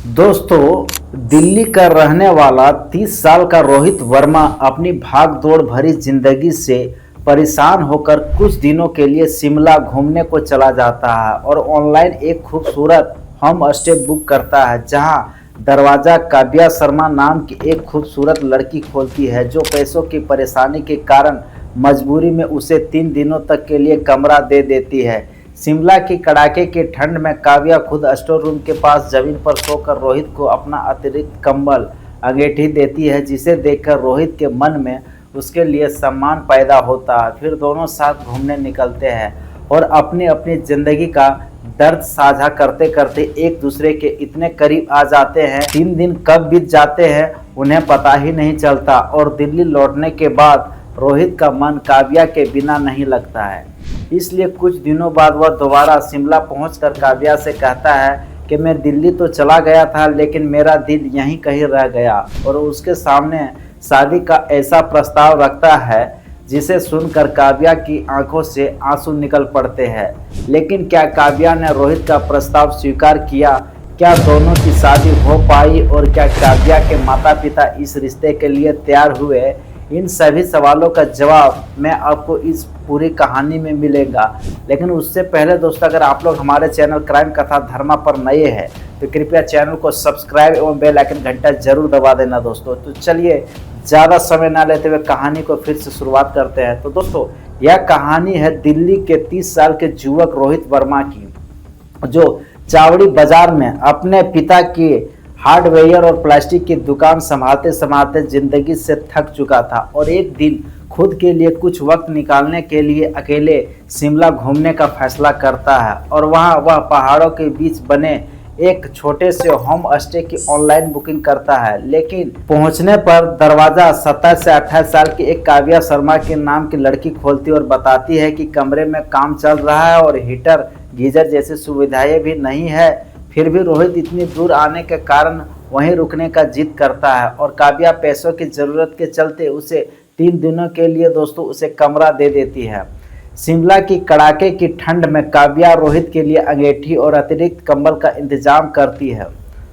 दोस्तों, दिल्ली का रहने वाला 30 साल का रोहित वर्मा अपनी भाग दौड़ भरी जिंदगी से परेशान होकर कुछ दिनों के लिए शिमला घूमने को चला जाता है और ऑनलाइन एक खूबसूरत होम स्टे बुक करता है, जहां दरवाजा काव्या शर्मा नाम की एक खूबसूरत लड़की खोलती है, जो पैसों की परेशानी के कारण मजबूरी में उसे 3 दिनों तक के लिए कमरा दे देती है। शिमला की कड़ाके की ठंड में काव्या खुद स्टोर रूम के पास जमीन पर सोकर रोहित को अपना अतिरिक्त कंबल अंगीठी देती है, जिसे देखकर रोहित के मन में उसके लिए सम्मान पैदा होता है। फिर दोनों साथ घूमने निकलते हैं और अपनी अपनी जिंदगी का दर्द साझा करते करते एक दूसरे के इतने करीब आ जाते हैं। 3 दिन कब बीत जाते हैं उन्हें पता ही नहीं चलता और दिल्ली लौटने के बाद रोहित का मन काव्या के बिना नहीं लगता है। इसलिए कुछ दिनों बाद वह दोबारा शिमला पहुंचकर काव्या से कहता है कि मैं दिल्ली तो चला गया था, लेकिन मेरा दिल यहीं कहीं रह गया, और उसके सामने शादी का ऐसा प्रस्ताव रखता है जिसे सुनकर काव्या की आंखों से आंसू निकल पड़ते हैं। लेकिन क्या काव्या ने रोहित का प्रस्ताव स्वीकार किया? क्या दोनों की शादी हो पाई? और क्या काव्या के माता पिता इस रिश्ते के लिए तैयार हुए? इन सभी सवालों का जवाब मैं आपको इस पूरी कहानी में मिलेगा। लेकिन उससे पहले दोस्तों, अगर आप लोग हमारे चैनल क्राइम कथा धर्मा पर नए हैं तो कृपया चैनल को सब्सक्राइब एवं बेल आइकन घंटा जरूर दबा देना दोस्तों। तो चलिए ज़्यादा समय ना लेते हुए कहानी को फिर से शुरुआत करते हैं। तो दोस्तों, यह कहानी है दिल्ली के 30 साल के युवक रोहित वर्मा की, जो चावड़ी बाजार में अपने पिता की हार्डवेयर और प्लास्टिक की दुकान संभालते संभालते जिंदगी से थक चुका था और एक दिन खुद के लिए कुछ वक्त निकालने के लिए अकेले शिमला घूमने का फैसला करता है। और वहां वह पहाड़ों के बीच बने एक छोटे से होम स्टे की ऑनलाइन बुकिंग करता है। लेकिन पहुंचने पर दरवाजा 27 से 28 साल की एक काव्या शर्मा के नाम की लड़की खोलती और बताती है कि कमरे में काम चल रहा है और हीटर गीजर जैसी सुविधाएं भी नहीं है। फिर भी रोहित इतनी दूर आने के कारण वहीं रुकने का जिद करता है और काव्या पैसों की ज़रूरत के चलते उसे 3 दिनों के लिए दोस्तों उसे कमरा दे देती है। शिमला की कड़ाके की ठंड में काव्या रोहित के लिए अंगीठी और अतिरिक्त कंबल का इंतजाम करती है।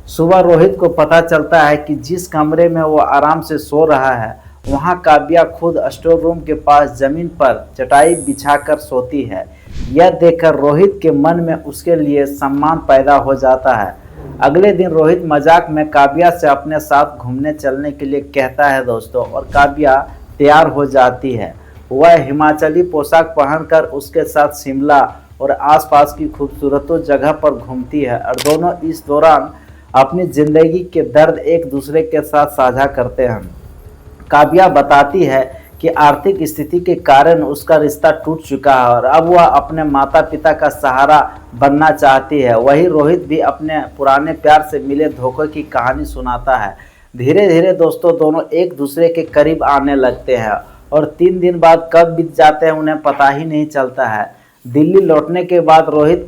सुबह रोहित को पता चलता है कि जिस कमरे में वो आराम से सो रहा है, वहाँ काव्या खुद स्टोर रूम के पास जमीन पर चटाई बिछाकर सोती है। यह देखकर रोहित के मन में उसके लिए सम्मान पैदा हो जाता है। अगले दिन रोहित मजाक में काव्या से अपने साथ घूमने चलने के लिए कहता है दोस्तों, और काव्या तैयार हो जाती है। वह हिमाचली पोशाक पहनकर उसके साथ शिमला और आसपास की खूबसूरत जगह पर घूमती है और दोनों इस दौरान अपनी जिंदगी के दर्द एक दूसरे के साथ साझा करते हैं। काव्या बताती है कि आर्थिक स्थिति के कारण उसका रिश्ता टूट चुका है और अब वह अपने माता पिता का सहारा बनना चाहती है। वही रोहित भी अपने पुराने प्यार से मिले धोखे की कहानी सुनाता है। धीरे धीरे दोस्तों दोनों एक दूसरे के करीब आने लगते हैं और 3 दिन बाद कब बीत जाते हैं उन्हें पता ही नहीं चलता है। दिल्ली लौटने के बाद रोहित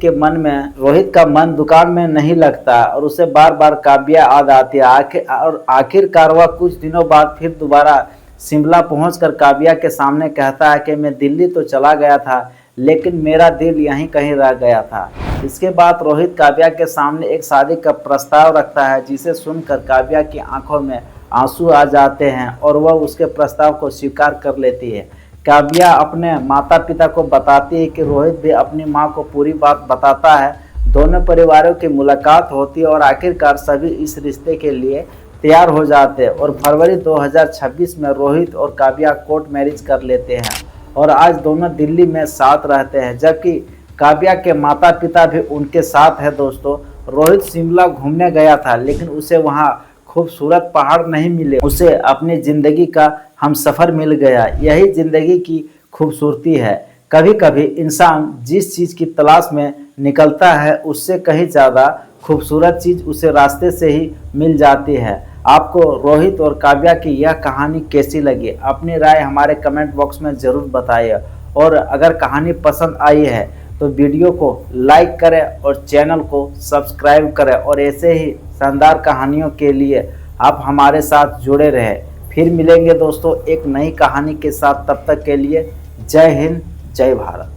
का मन दुकान में नहीं लगता और उसे बार बार काव्या याद आती है। आखिरकार वह कुछ दिनों बाद फिर दोबारा शिमला पहुंचकर काव्या के सामने कहता है कि मैं दिल्ली तो चला गया था, लेकिन मेरा दिल यहीं कहीं रह गया था। इसके बाद रोहित काव्या के सामने एक शादी का प्रस्ताव रखता है, जिसे सुनकर काव्या की आंखों में आंसू आ जाते हैं और वह उसके प्रस्ताव को स्वीकार कर लेती है। काव्या अपने माता पिता को बताती है कि रोहित भी अपनी मां को पूरी बात बताता है। दोनों परिवारों की मुलाकात होती है और आखिरकार सभी इस रिश्ते के लिए तैयार हो जाते हैं और फरवरी 2026 में रोहित और काव्या कोर्ट मैरिज कर लेते हैं और आज दोनों दिल्ली में साथ रहते हैं, जबकि काव्या के माता पिता भी उनके साथ है। दोस्तों, रोहित शिमला घूमने गया था, लेकिन उसे वहां खूबसूरत पहाड़ नहीं मिले, उसे अपनी ज़िंदगी का हमसफ़र मिल गया। यही ज़िंदगी की खूबसूरती है। कभी कभी इंसान जिस चीज़ की तलाश में निकलता है, उससे कहीं ज़्यादा खूबसूरत चीज़ उसे रास्ते से ही मिल जाती है। आपको रोहित और काव्या की यह कहानी कैसी लगी? अपनी राय हमारे कमेंट बॉक्स में ज़रूर बताइए और अगर कहानी पसंद आई है तो वीडियो को लाइक करें और चैनल को सब्सक्राइब करें और ऐसे ही शानदार कहानियों के लिए आप हमारे साथ जुड़े रहें। फिर मिलेंगे दोस्तों एक नई कहानी के साथ, तब तक के लिए जय हिंद, जय भारत।